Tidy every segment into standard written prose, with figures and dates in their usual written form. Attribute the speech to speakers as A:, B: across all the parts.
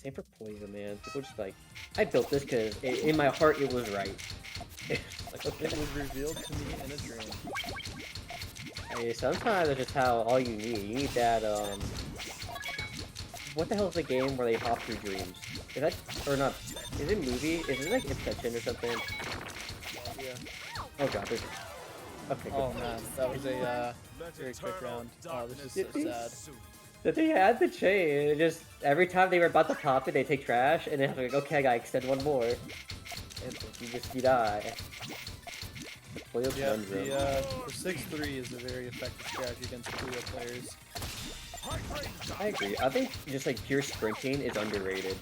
A: Same for Puyo, man. People just like, I built this because in my heart it was right.
B: Like, okay. It was revealed to me in a dream.
A: Hey, sometimes that's just how all you need. You need that, what the hell is the game where they hop through dreams? Is that, or not, is it movie? Is it like Inception or something?
B: Yeah.
A: Oh god, there's... Okay,
B: oh man, that was a very quick round. Oh, this is so sad.
A: That they had the chain, and just every time they were about to pop it, they take trash, and then like, okay, I gotta extend one more. And you die.
B: Yeah, the 6-3 is a very effective strategy against Puyo players.
A: I agree. I think just like pure sprinting is underrated.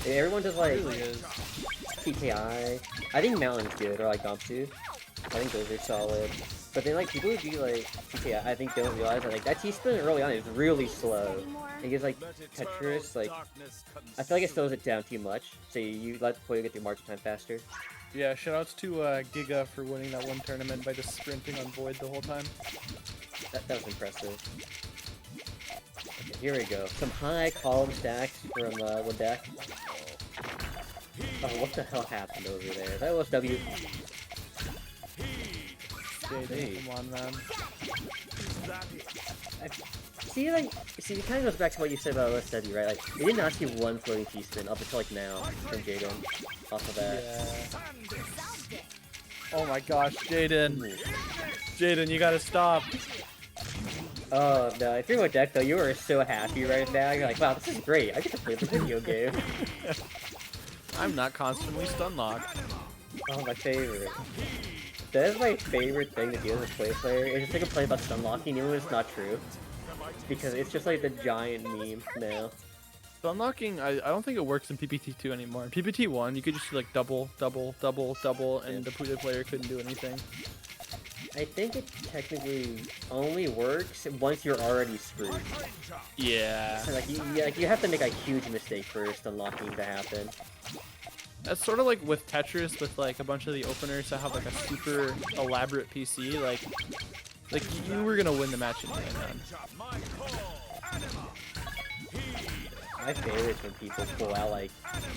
A: Everyone does like
B: It really is.
A: TKI. I think Mountain's good, or like Gamsu. I think those are solid. But then like people who do like TKI, I think don't realize that like that T-spin early on is really slow. It gives like Tetris, like I feel like it slows it down too much. So you let Puyo get through march time faster.
B: Yeah, shoutouts to Giga for winning that one tournament by just sprinting on Void the whole time.
A: That was impressive. Okay, here we go. Some high column stacks from Wdec. Oh, what the hell happened over there? That was W.
B: Jayden, come on, man.
A: See, it kind of goes back to what you said about OSW, right? Like, we did not see one floating T-spin up until, like, now, from Jayden, off of that.
B: Yeah. Oh my gosh, Jayden. Jayden, you gotta stop.
A: Oh, no, if you're Wdec, though, you are so happy right now. You're like, wow, this is great. I get to play the video game.
B: I'm not constantly stun locked.
A: Oh, my favorite. That is my favorite thing to do as a play player. It's just like a play about stun locking, even when it's not true. Because it's just like the giant meme now.
B: Stun locking, I don't think it works in PPT 2 anymore. In PPT 1, you could just do like double, double, double, double, and the Puyo player couldn't do anything.
A: I think it technically only works once you're already screwed.
B: Yeah.
A: So like you have to make a huge mistake for stun locking to happen.
B: That's sort of like with Tetris, with like a bunch of the openers that have like a super elaborate PC, like you were gonna win the match anyway, man.
A: My favorite is when people pull out like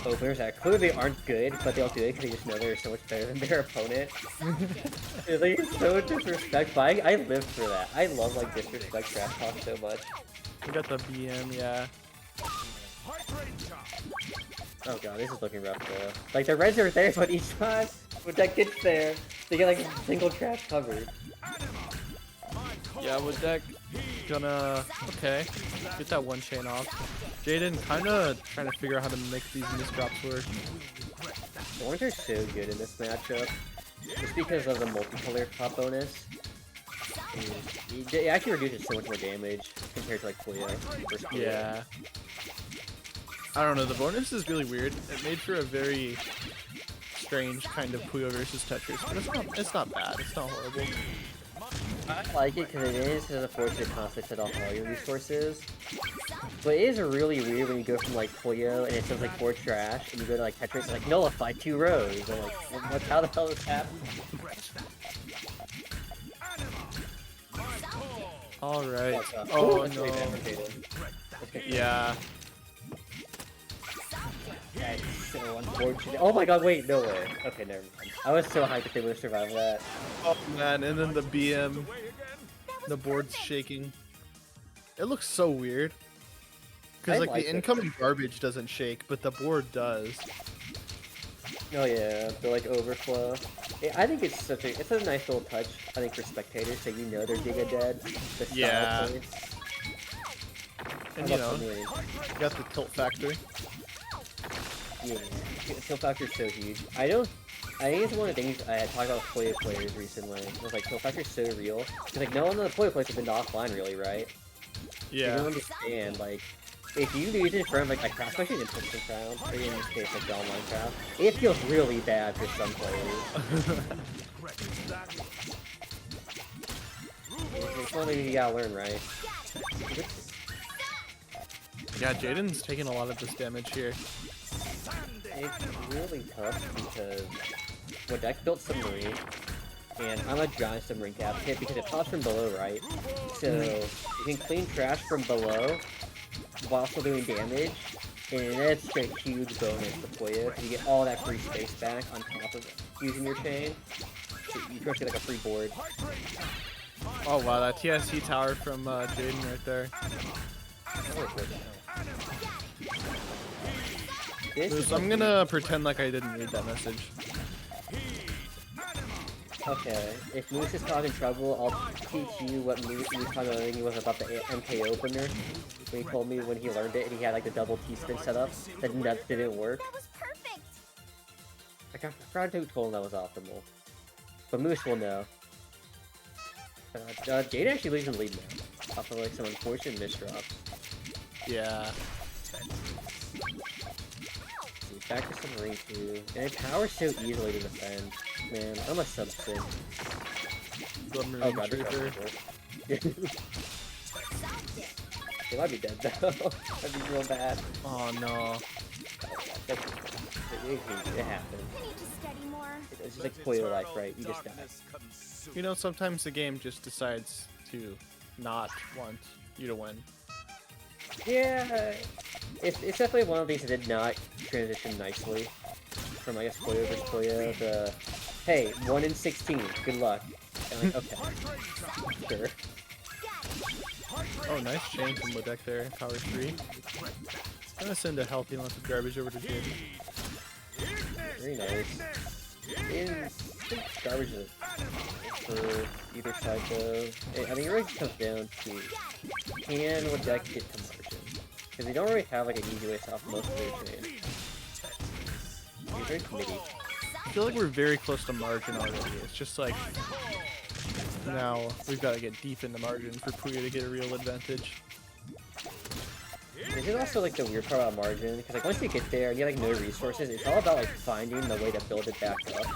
A: openers that clearly aren't good, but they'll do it because they just know they're so much better than their opponent. It's like so disrespectful. I live for that. I love like disrespect trash talk so much.
B: We got the BM, yeah.
A: Oh god, this is looking rough though. Like the reds are there, but each time when that gets there, they get like a single trash covered.
B: Yeah, Wdec gonna get that one chain off. Jayden kinda trying to figure out how to make these misdrops work.
A: The orange are so good in this matchup, just because of the multicolor pop bonus. It actually reduces so much more damage compared to like Puyo.
B: Yeah. I don't know, the bonus is really weird. It made for a very strange kind of Puyo versus Tetris, but it's not bad. It's not horrible.
A: I like it because it is a force to constantly set off all your resources. But it is really weird when you go from like Puyo and it says like 4 trash, and you go to like Tetris and like nullify 2 rows. And like, how the hell is happening?
B: Alright. Oh no. Yeah.
A: That's so unfortunate. Oh my god, wait, no way. Okay, never mind. I was so hyped that they would have survived that.
B: Oh man, and then the BM. The board's shaking. It looks so weird. Because like the incoming garbage doesn't shake, but the board does.
A: Oh yeah, the like overflow. I think it's it's a nice little touch, I think, for spectators, so you know they're Giga dead. The style points.
B: And you know, you got the tilt factor.
A: Yeah, tilt factor is so huge. I think it's one of the things I had talked about with Puyo players recently. It was like, tilt factor is so real. Because like, no one of the Puyo players have been offline really, right?
B: Yeah.
A: You don't understand, like, if you lose it from like a craft, especially in Princeton round, or in this case like the online craft, it feels really bad for some players. It's only you gotta learn, right?
B: Yeah, Jayden's taking a lot of this damage here.
A: It's really tough because Wdec built Submarine, and I'm a giant Submarine advocate because it pops from below, right? So you can clean trash from below while also doing damage, And that's a huge bonus to Puyo, because you get all that free space back on top of using your chain. So you pretty much get like a free board.
B: Oh wow, that TSC tower from Jayden right there. I'm gonna pretend like I didn't read that message.
A: Okay, if Moose is causing trouble, I'll teach you what Moose was about the MK opener. When he told me when he learned it, and he had like the double T-spin set up, that didn't work.
C: That was perfect.
A: I forgot who told him that was optimal. But Moose will know. Jayden actually leads in lead now, off of like some unfortunate misdrops.
B: Yeah.
A: Back to some ring 2, and it powers so easily to defend. Man, I'm a sub-sim.
B: Oh god,
A: They might be dead though. That'd be real bad.
B: Oh no.
A: It happens.
C: I need to study more.
A: It's just like Puyo life, right? You just die.
B: You know, sometimes the game just decides to not want you to win.
A: Yeah, it's definitely one of the things that did not transition nicely from, I guess, Puyo versus Puyo to, hey, 1 in 16, good luck. And like, okay, sure.
B: Oh, nice chain from Wdec there, power 3. Gonna send a healthy amount of garbage over to Jayden.
A: Very nice. And garbage for either side though. I mean, it really comes down to, can Wdec get to margin? Because they don't really have like an easy way to off most of their chain. It's very committee.
B: I feel like we're very close to margin already. It's just like, now we've got to get deep in the margin for Puyo to get a real advantage.
A: This is also like the weird part about margin, because like once you get there and you have like no resources, it's all about like finding the way to build it back up.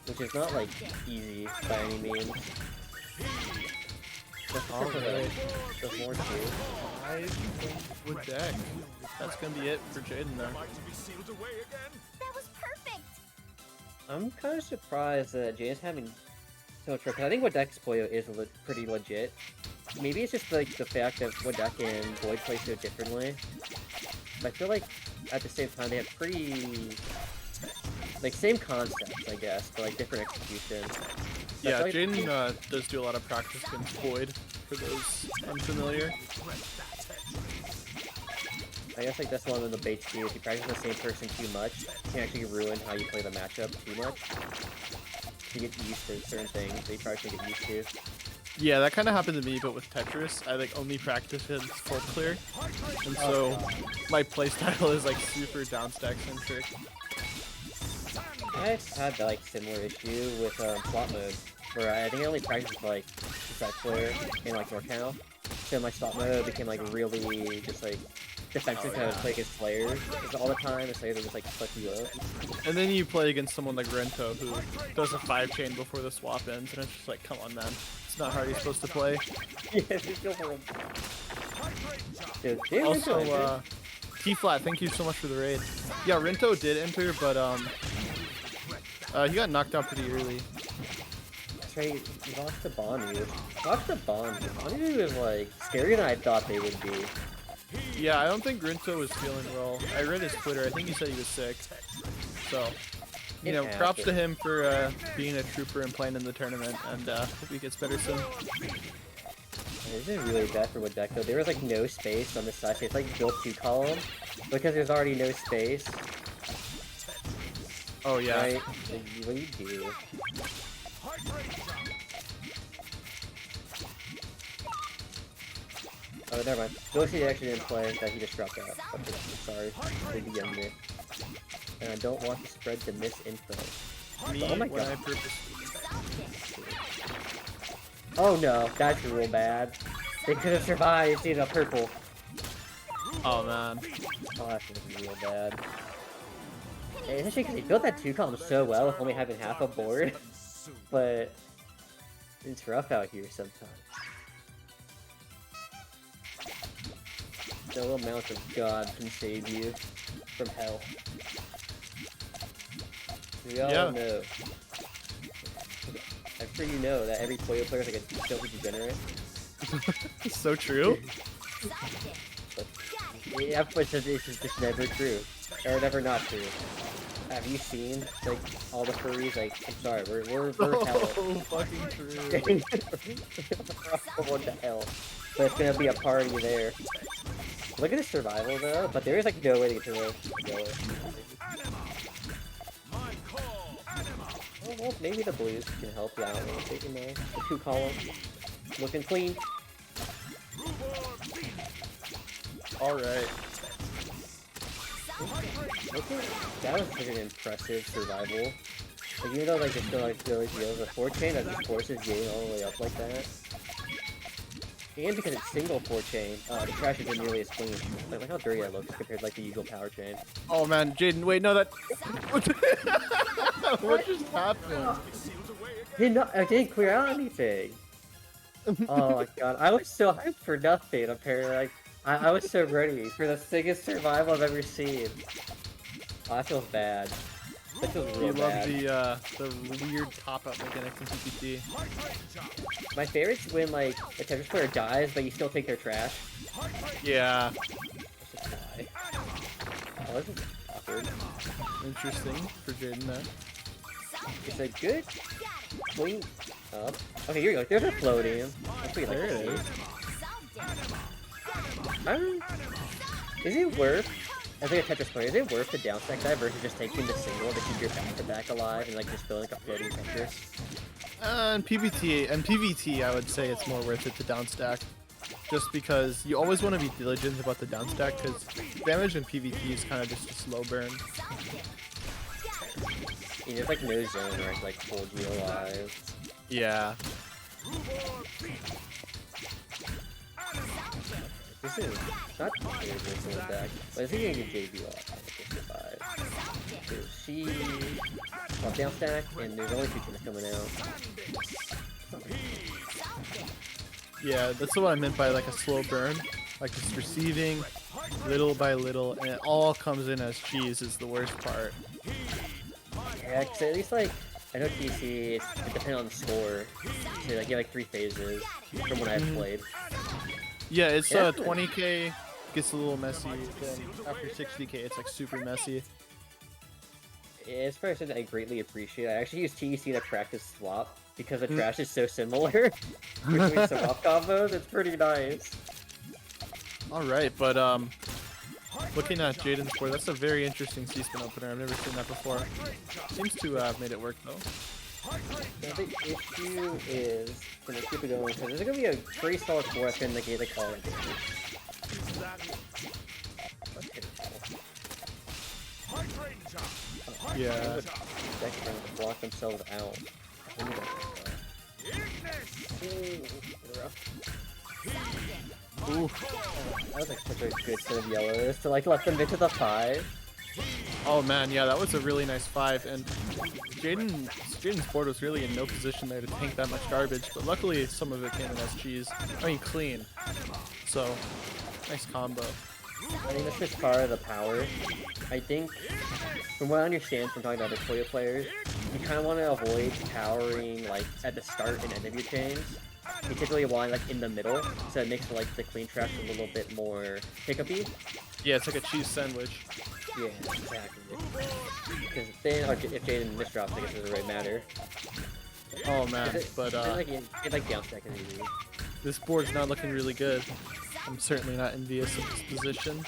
A: Which is not like easy by any means.
B: Alright.
A: There's more too.
B: Wdec. That's gonna be it for Jayden there.
C: That was perfect.
A: I'm kind of surprised that Jayden's having so much trouble. I think Wdec's Puyo is pretty legit. Maybe it's just like the fact that Wdec and Void play so differently. But I feel like at the same time they have pretty like same concepts, I guess, but like different execution. So
B: Yeah,
A: like,
B: Jayden does do a lot of practice against Void, for those unfamiliar.
A: I guess like that's one of the baits too. If you practice the same person too much, you can actually ruin how you play the matchup too much. You get used to certain things that you probably shouldn't get used to.
B: Yeah, that kind of happened to me, but with Tetris, I like only practice against full clear, and so my playstyle is like super downstack centric.
A: I had that like similar issue with slot mode, where I think I only practiced like set clear and like NorCal, so my slot mode became like really just like defensive kind of play against players. Because all the time the players are just like fuck you up.
B: And then you play against someone like Rento, who does a 5-chain before the swap ends, and it's just like, come on, man. It's not how you're supposed to play.
A: Yeah, just go for him. Dude,
B: Also, T-Flat, thank you so much for the raid. Yeah, Rento did enter, but he got knocked out pretty early.
A: That's right, he lost to Bonu. Lost to Bonu. Bonu was like scarier than I thought they would be.
B: Yeah, I don't think Rento was feeling well. I read his Twitter. I think he said he was sick. So, you know, props to him for being a trooper and playing in the tournament, and hope he gets better soon.
A: This is really bad for Wdec though. There was like no space on this side, so it's like built 2 column because there's already no space.
B: Oh yeah.
A: Right? Like, what do you do? Oh, never mind. Doshi actually didn't play, that he just dropped out. I'm sorry. They DM'd me. And I don't want to spread the misinfo.
B: Me,
A: oh my
B: when
A: god.
B: I purposely...
A: Oh no, that's real bad. They could have survived seeing a purple.
B: Oh man.
A: Oh, that's real bad. Hey, especially because he built that 2 column so well with only having half a board. But it's rough out here sometimes. No amount of God can save you from hell. We all know. I'm sure you know that every Puyo player is like a filthy degenerate.
B: So true.
A: But Yeah, but it's just never true. Or never not true. Have you seen, like, all the furries? Like, I'm sorry, we're hell.
B: Oh, fucking true.
A: We're going to hell. But it's gonna be a party there. Look at the survival though, but there is like no way to get to the goal. Well, maybe the blues can help you out a little bit, you know. The 2 column. Looking clean.
B: Alright.
A: That was such an impressive survival. Like, even though like it's still like really deals with 4-chain that just forces Jayden all the way up like that. And because it's single 4-chain, the trash isn't nearly as clean. Like, look how dirty that looks compared to like the usual power chain.
B: Oh man, Jayden, wait, no, that. What just happened?
A: I didn't clear out anything. Oh my god, I was so hyped for nothing. Apparently, like I was so ready for the sickest survival I've ever seen. Oh, that feels bad. That feels real bad.
B: You love the weird pop-up mechanics in PPT.
A: My favorite's when like the Tetris player dies, but you still take their trash.
B: Yeah.
A: Let's just die. Oh, this is awkward.
B: Interesting for Jayden there.
A: It's a good clean up. Okay, here you go. There's a floating. That's what you like
B: There
A: to
B: it
A: see.
B: is.
A: Is it worth, as like a Tetris player, is it worth the downstack dive versus just taking the single to keep your back-to-back alive and like just building like a floating Tetris?
B: And PVT, I would say it's more worth it to downstack. Just because you always want to be diligent about the downstack, because damage in PVT is kind of just a slow burn.
A: Yeah, there's like no zone where it's like hold you alive.
B: Yeah.
A: This is not very good for the deck, but I think I can get JB off to survive. She down stack, and there's only 2 teams coming out.
B: Yeah, that's what I meant by like a slow burn. Like just receiving little by little, and it all comes in as cheese is the worst part.
A: Yeah, cause at least like I know TC, it depends on the score. So like you have like 3 phases from when I've played.
B: Yeah, it's
A: Yeah.
B: 20k gets a little messy, then after 60k it's like super messy.
A: It's probably something I greatly appreciate. I actually use TEC to practice swap because the trash is so similar between swap combos. It's pretty nice.
B: Alright, but looking at Jayden's board, that's a very interesting C-spin opener. I've never seen that before. Seems to have made it work though.
A: Yeah, the issue is gonna keep it going because there's gonna be a pretty solid 4 in the gate they call it.
B: Yeah.
A: Deck trying to block themselves out.
B: Ooh.
A: That was like such a good set of yellows to like let them get to the 5.
B: Oh man, yeah, that was a really nice 5, and Jayden's board was really in no position there to tank that much garbage, but luckily some of it came in as cheese. I mean clean. So, nice combo.
A: I think that's just part of the power. I think, from what I understand from talking to other Puyo players, you kind of want to avoid powering like at the start and end of your chains. You typically want like in the middle, so it makes like the clean trash a little bit more pick-up-y.
B: Yeah, it's like a cheese sandwich.
A: Yeah, exactly. Because then, or if Jayden misdrops, I guess it doesn't really matter.
B: Oh man, but
A: It like down stack is easy.
B: this board's not looking really good. I'm certainly not envious of this position.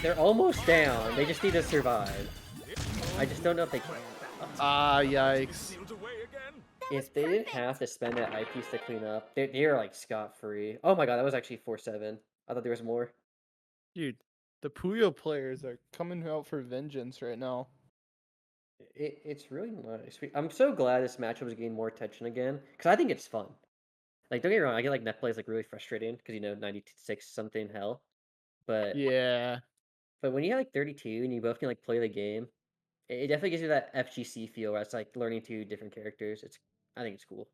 A: They're almost down. They just need to survive. I just don't know if they can.
B: Ah, yikes.
A: If they didn't have to spend that eyepiece to clean up, they're like scot-free. Oh my god, that was actually 4-7. I thought there was more.
B: Dude, the Puyo players are coming out for vengeance right now.
A: It's really nice. I'm so glad this matchup is getting more attention again, because I think it's fun. Like, don't get me wrong, I get like net play is like really frustrating, because you know, 96 something hell. But
B: Yeah.
A: when you have like 32 and you both can like play the game, it definitely gives you that FGC feel where it's like learning 2 different characters. I think it's cool.